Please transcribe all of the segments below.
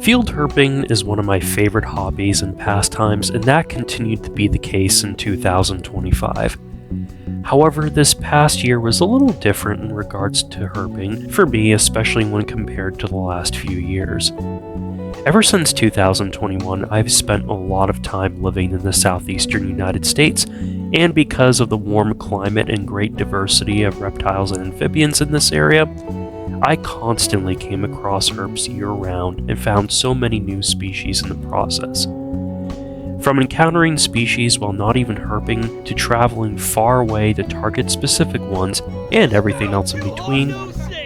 Field herping is one of my favorite hobbies and pastimes, and that continued to be the case in 2025. However, this past year was a little different in regards to herping, for me especially when compared to the last few years. Ever since 2021, I've spent a lot of time living in the southeastern United States, and because of the warm climate and great diversity of reptiles and amphibians in this area, I constantly came across herps year-round and found so many new species in the process. From encountering species while not even herping, to traveling far away to target specific ones, and everything else in between,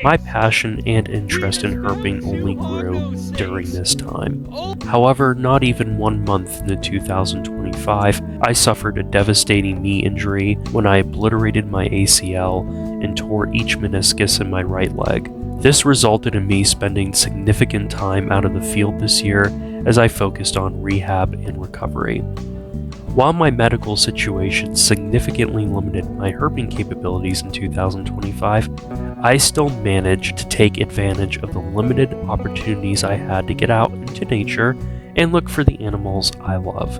my passion and interest in herping only grew during this time. However, not even 1 month into 2025, I suffered a devastating knee injury when I obliterated my ACL and tore each meniscus in my right leg. This resulted in me spending significant time out of the field this year as I focused on rehab and recovery. While my medical situation significantly limited my herping capabilities in 2025, I still managed to take advantage of the limited opportunities I had to get out into nature and look for the animals I love.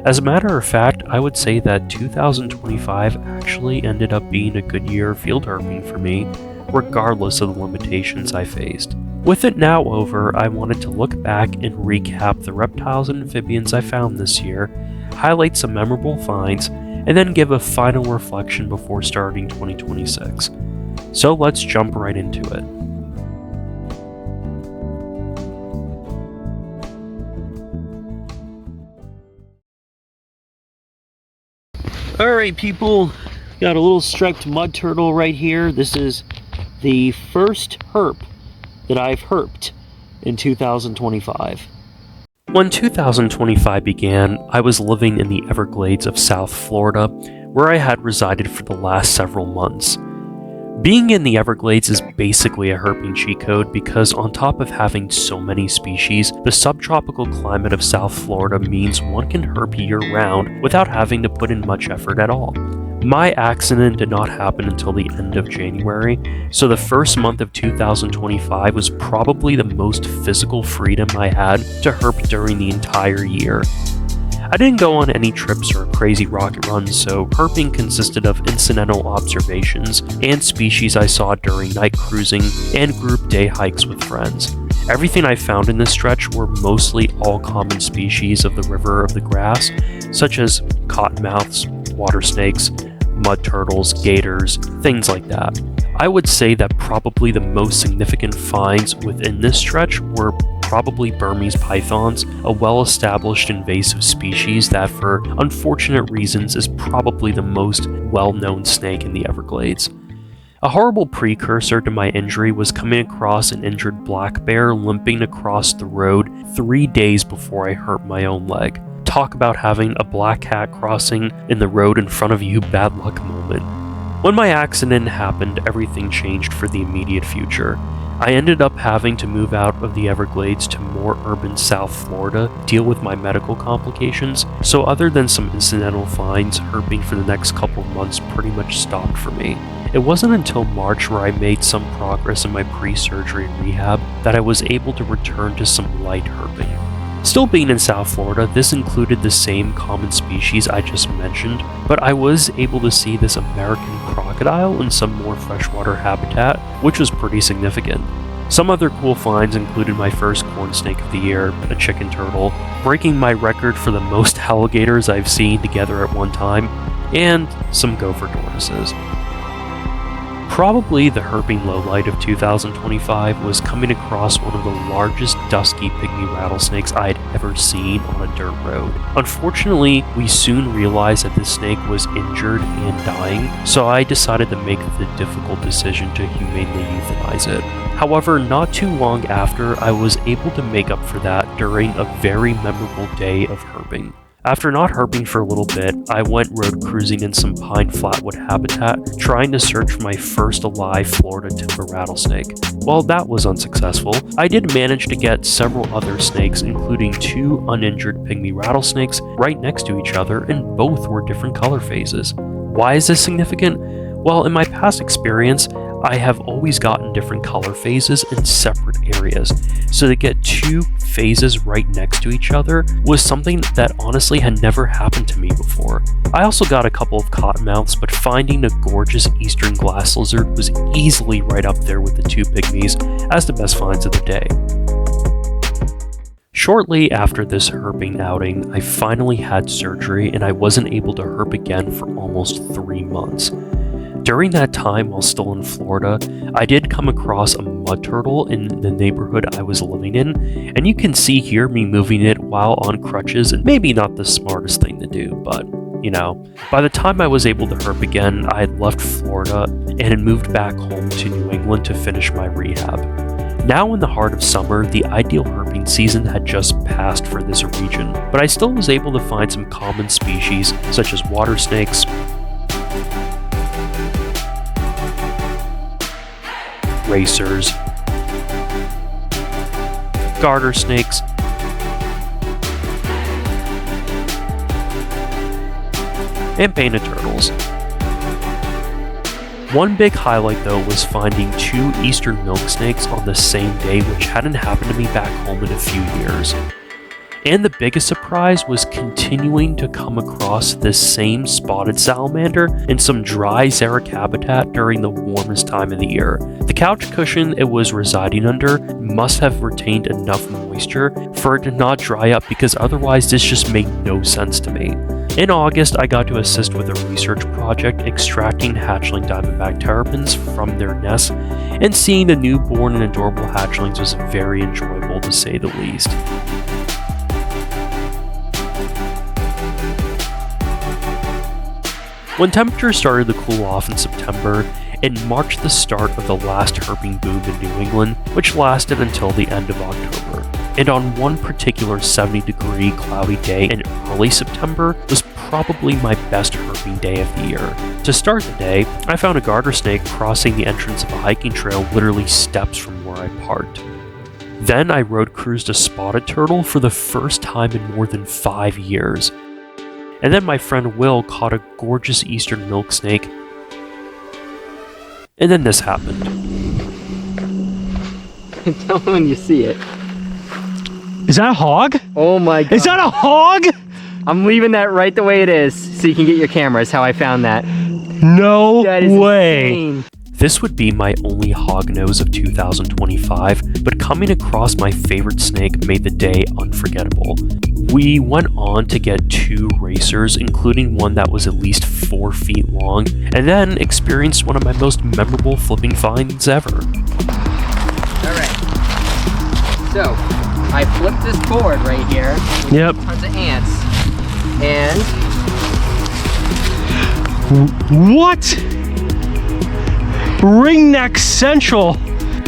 As a matter of fact, I would say that 2025 actually ended up being a good year of field herping for me, regardless of the limitations I faced. With it now over, I wanted to look back and recap the reptiles and amphibians I found this year, highlight some memorable finds, and then give a final reflection before starting 2026. So let's jump right into it. Alright people, got a little striped mud turtle right here. This is the first herp that I've herped in 2025. When 2025 began, I was living in the Everglades of South Florida, where I had resided for the last several months. Being in the Everglades is basically a herping cheat code because on top of having so many species, the subtropical climate of South Florida means one can herp year-round without having to put in much effort at all. My accident did not happen until the end of January, so the first month of 2025 was probably the most physical freedom I had to herp during the entire year. I didn't go on any trips or crazy rocket runs, so herping consisted of incidental observations and species I saw during night cruising and group day hikes with friends. Everything I found in this stretch were mostly all common species of the river of the grass, such as cottonmouths, water snakes, mud turtles, gators, things like that. I would say that probably the most significant finds within this stretch were probably Burmese pythons, a well-established invasive species that for unfortunate reasons is probably the most well-known snake in the Everglades. A horrible precursor to my injury was coming across an injured black bear limping across the road 3 days before I hurt my own leg. Talk about having a black cat crossing in the road in front of you bad luck moment. When my accident happened, everything changed for the immediate future. I ended up having to move out of the Everglades to more urban South Florida, deal with my medical complications, so other than some incidental finds, herping for the next couple of months pretty much stopped for me. It wasn't until March where I made some progress in my pre-surgery rehab that I was able to return to some light herping. Still being in South Florida, this included the same common species I just mentioned, but I was able to see this American crocodile in some more freshwater habitat, which was pretty significant. Some other cool finds included my first corn snake of the year, a chicken turtle, breaking my record for the most alligators I've seen together at one time, and some gopher tortoises. Probably the herping lowlight of 2025 was coming across one of the largest dusky pygmy rattlesnakes I'd ever seen on a dirt road. Unfortunately, we soon realized that this snake was injured and dying, so I decided to make the difficult decision to humanely euthanize it. However, not too long after, I was able to make up for that during a very memorable day of herping. After not herping for a little bit, I went road cruising in some pine flatwood habitat, trying to search for my first alive Florida timber rattlesnake. While that was unsuccessful, I did manage to get several other snakes, including 2 uninjured pygmy rattlesnakes right next to each other, and both were different color phases. Why is this significant? Well, in my past experience, I have always gotten different color phases in separate areas, so to get two phases right next to each other was something that honestly had never happened to me before. I also got a couple of cottonmouths, but finding a gorgeous eastern glass lizard was easily right up there with the two pygmies as the best finds of the day. Shortly after this herping outing, I finally had surgery and I wasn't able to herp again for almost 3 months. During that time, while still in Florida, I did come across a mud turtle in the neighborhood I was living in, and you can see here me moving it while on crutches, and maybe not the smartest thing to do, but you know. By the time I was able to herp again, I had left Florida and had moved back home to New England to finish my rehab. Now in the heart of summer, the ideal herping season had just passed for this region, but I still was able to find some common species such as water snakes, racers, garter snakes, and painted turtles. One big highlight though was finding 2 eastern milk snakes on the same day, which hadn't happened to me back home in a few years. And the biggest surprise was continuing to come across this same spotted salamander in some dry xeric habitat during the warmest time of the year. The couch cushion it was residing under must have retained enough moisture for it to not dry up, because otherwise this just made no sense to me. In August, I got to assist with a research project extracting hatchling diamondback terrapins from their nests, and seeing the newborn and adorable hatchlings was very enjoyable to say the least. When temperatures started to cool off in September, it marked the start of the last herping boom in New England, which lasted until the end of October. And on one particular 70-degree cloudy day in early September was probably my best herping day of the year. To start the day, I found a garter snake crossing the entrance of a hiking trail literally steps from where I parked. Then I road cruised a spotted turtle for the first time in more than 5 years. And then my friend Will caught a gorgeous eastern milk snake. And then this happened. Tell me when you see it. Is that a hog? Oh my god. Is that a hog? I'm leaving that right the way it is so you can get your camera, is how I found that. No That is way. insane. This would be my only hognose of 2025, but coming across my favorite snake made the day unforgettable. We went on to get 2 racers, including one that was at least 4 feet long, and then experienced one of my most memorable flipping finds ever. Alright. So, I flipped this board right here with Yep. tons of ants. And What? Ringneck Central.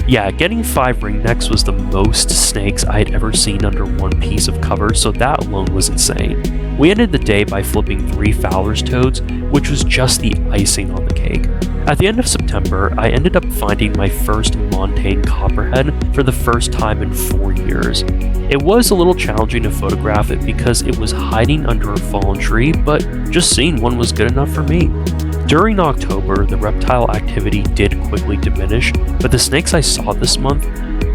Yeah, getting 5 ringnecks was the most snakes I had ever seen under one piece of cover, so that alone was insane. We ended the day by flipping 3 Fowler's toads, which was just the icing on the cake. At the end of September, I ended up finding my first Montane copperhead for the first time in 4 years. It was a little challenging to photograph it because it was hiding under a fallen tree, but just seeing one was good enough for me. During October, the reptile activity did quickly diminish, but the snakes I saw this month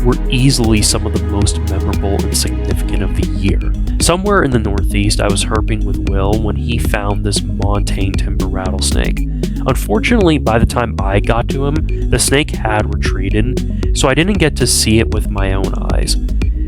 were easily some of the most memorable and significant of the year. Somewhere in the Northeast, I was herping with Will when he found this Montane timber rattlesnake. Unfortunately, by the time I got to him, the snake had retreated, so I didn't get to see it with my own eyes.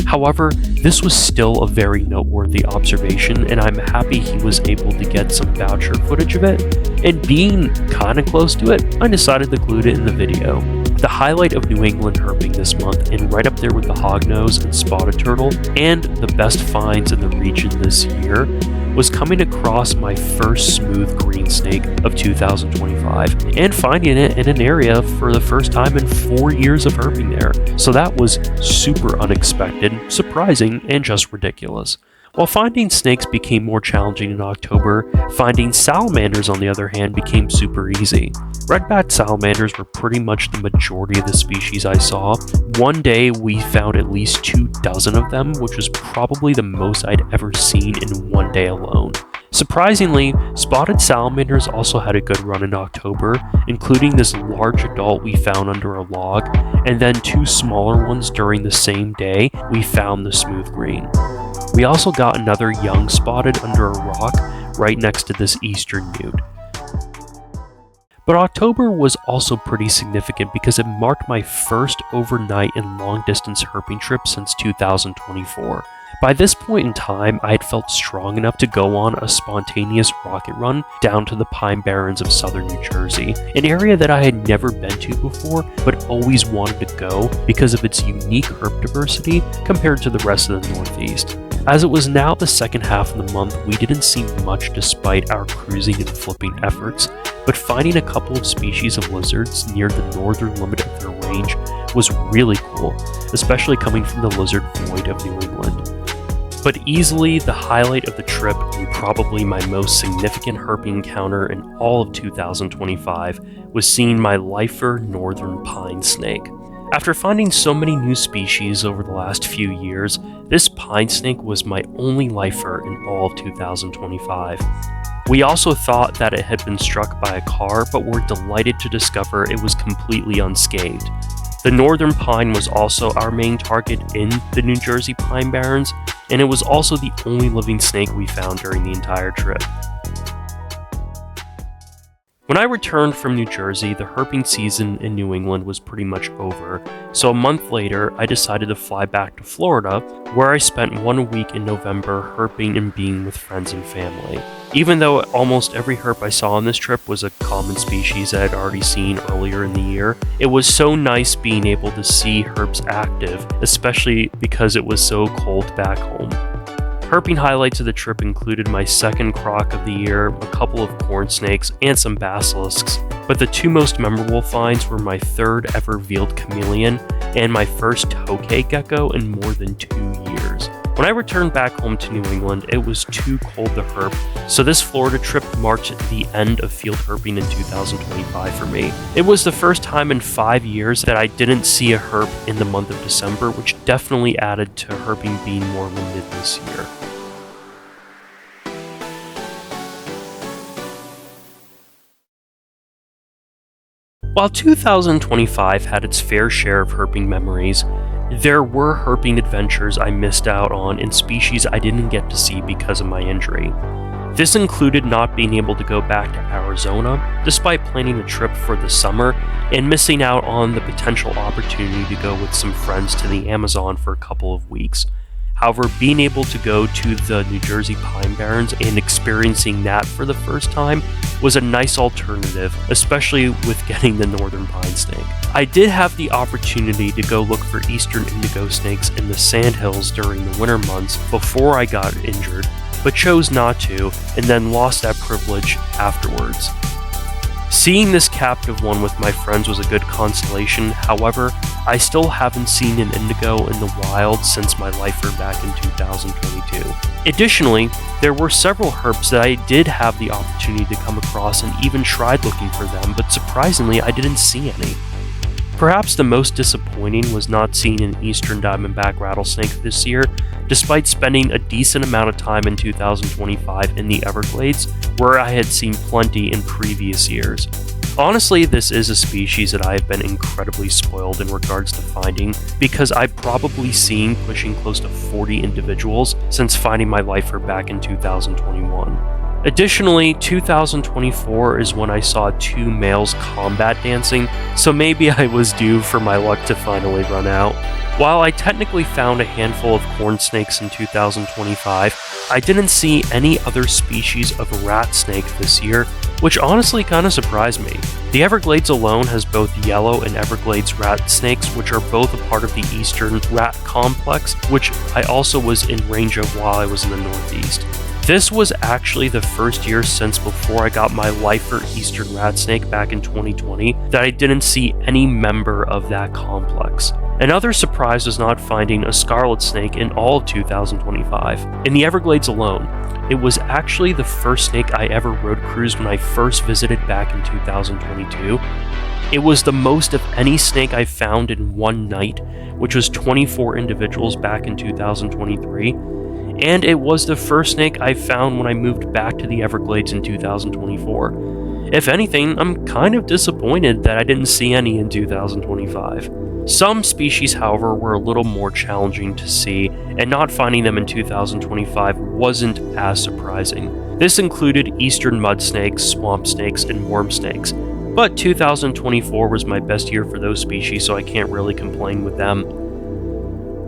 However, this was still a very noteworthy observation, and I'm happy he was able to get some voucher footage of it, and being kinda close to it, I decided to include it in the video. The highlight of New England herping this month, and right up there with the hognose and spotted turtle, and the best finds in the region this year, was coming across my first smooth green snake of 2025 and finding it in an area for the first time in 4 years of herping there. So that was super unexpected, surprising, and just ridiculous. While finding snakes became more challenging in October, finding salamanders on the other hand became super easy. Red-backed salamanders were pretty much the majority of the species I saw. One day we found at least 24 of them, which was probably the most I'd ever seen in one day alone. Surprisingly, spotted salamanders also had a good run in October, including this large adult we found under a log, and then 2 smaller ones during the same day we found the smooth green. We also got another young spotted under a rock right next to this eastern newt. But October was also pretty significant because it marked my first overnight and long-distance herping trip since 2024. By this point in time, I had felt strong enough to go on a spontaneous rocket run down to the Pine Barrens of southern New Jersey, an area that I had never been to before but always wanted to go because of its unique herp diversity compared to the rest of the Northeast. As it was now the second half of the month, we didn't see much despite our cruising and flipping efforts, but finding a couple of species of lizards near the northern limit of their range was really cool, especially coming from the lizard void of New England. But easily the highlight of the trip and probably my most significant herping encounter in all of 2025 was seeing my lifer northern pine snake. After finding so many new species over the last few years, this pine snake was my only lifer in all of 2025. We also thought that it had been struck by a car, but were delighted to discover it was completely unscathed. The northern pine was also our main target in the New Jersey Pine Barrens, and it was also the only living snake we found during the entire trip. When I returned from New Jersey, the herping season in New England was pretty much over, so a month later I decided to fly back to Florida, where I spent 1 week in November herping and being with friends and family. Even though almost every herp I saw on this trip was a common species I had already seen earlier in the year, it was so nice being able to see herps active, especially because it was so cold back home. Herping highlights of the trip included my second croc of the year, a couple of corn snakes, and some basilisks, but the 2 most memorable finds were my 3rd ever veiled chameleon and my first tokay gecko in more than 2 years. When I returned back home to New England, it was too cold to herp, so this Florida trip marked the end of field herping in 2025 for me. It was the first time in 5 years that I didn't see a herp in the month of December, which definitely added to herping being more limited this year. While 2025 had its fair share of herping memories, there were herping adventures I missed out on in species I didn't get to see because of my injury. This included not being able to go back to Arizona, despite planning a trip for the summer, and missing out on the potential opportunity to go with some friends to the Amazon for a couple of weeks. However, being able to go to the New Jersey Pine Barrens and experiencing that for the first time was a nice alternative, especially with getting the northern pine snake. I did have the opportunity to go look for eastern indigo snakes in the sandhills during the winter months before I got injured, but chose not to, and then lost that privilege afterwards. Seeing this captive one with my friends was a good consolation. However, I still haven't seen an indigo in the wild since my lifer back in 2022. Additionally, there were several herps that I did have the opportunity to come across and even tried looking for them, but surprisingly I didn't see any. Perhaps the most disappointing was not seeing an eastern diamondback rattlesnake this year, despite spending a decent amount of time in 2025 in the Everglades, where I had seen plenty in previous years. Honestly, this is a species that I have been incredibly spoiled in regards to finding, because I've probably seen pushing close to 40 individuals since finding my lifer back in 2021. Additionally, 2024 is when I saw 2 males combat dancing, so maybe I was due for my luck to finally run out. While I technically found a handful of corn snakes in 2025, I didn't see any other species of rat snake this year, which honestly kind of surprised me. The Everglades alone has both yellow and Everglades rat snakes, which are both a part of the eastern rat complex, which I also was in range of while I was in the Northeast. This was actually the first year since before I got my lifer eastern rat snake back in 2020 that I didn't see any member of that complex. Another surprise was not finding a scarlet snake in all of 2025. In the Everglades alone, it was actually the first snake I ever road cruised when I first visited back in 2022. It was the most of any snake I found in one night, which was 24 individuals back in 2023. and it was the first snake I found when I moved back to the Everglades in 2024. If anything, I'm kind of disappointed that I didn't see any in 2025. Some species, however, were a little more challenging to see, and not finding them in 2025 wasn't as surprising. This included eastern mud snakes, swamp snakes, and worm snakes, but 2024 was my best year for those species, so I can't really complain with them.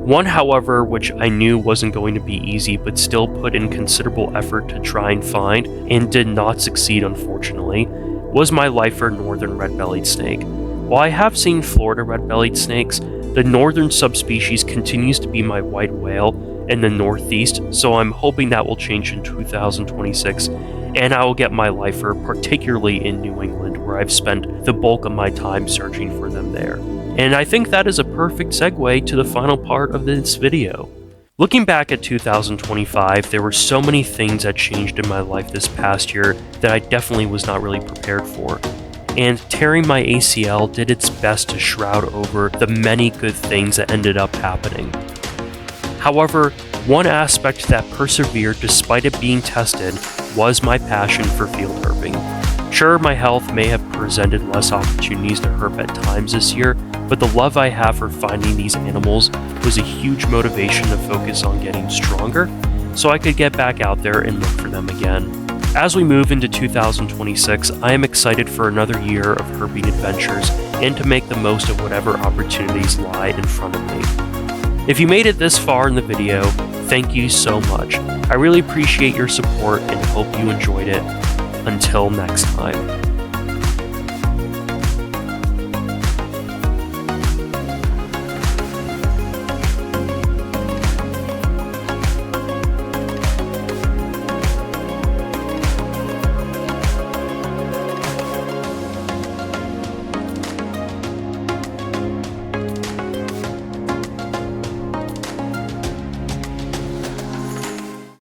One, however, which I knew wasn't going to be easy, but still put in considerable effort to try and find, and did not succeed unfortunately, was my lifer northern red-bellied snake. While I have seen Florida red-bellied snakes, the northern subspecies continues to be my white whale in the northeast, so I'm hoping that will change in 2026, and I will get my lifer, particularly in New England, where I've spent the bulk of my time searching for them there. And I think that is a perfect segue to the final part of this video. Looking back at 2025, there were so many things that changed in my life this past year that I definitely was not really prepared for. And tearing my ACL did its best to shroud over the many good things that ended up happening. However, one aspect that persevered despite it being tested was my passion for field herping. Sure, my health may have presented less opportunities to herp at times this year, but the love I have for finding these animals was a huge motivation to focus on getting stronger, so I could get back out there and look for them again. As we move into 2026, I am excited for another year of herping adventures and to make the most of whatever opportunities lie in front of me. If you made it this far in the video, thank you so much. I really appreciate your support and hope you enjoyed it. Until next time.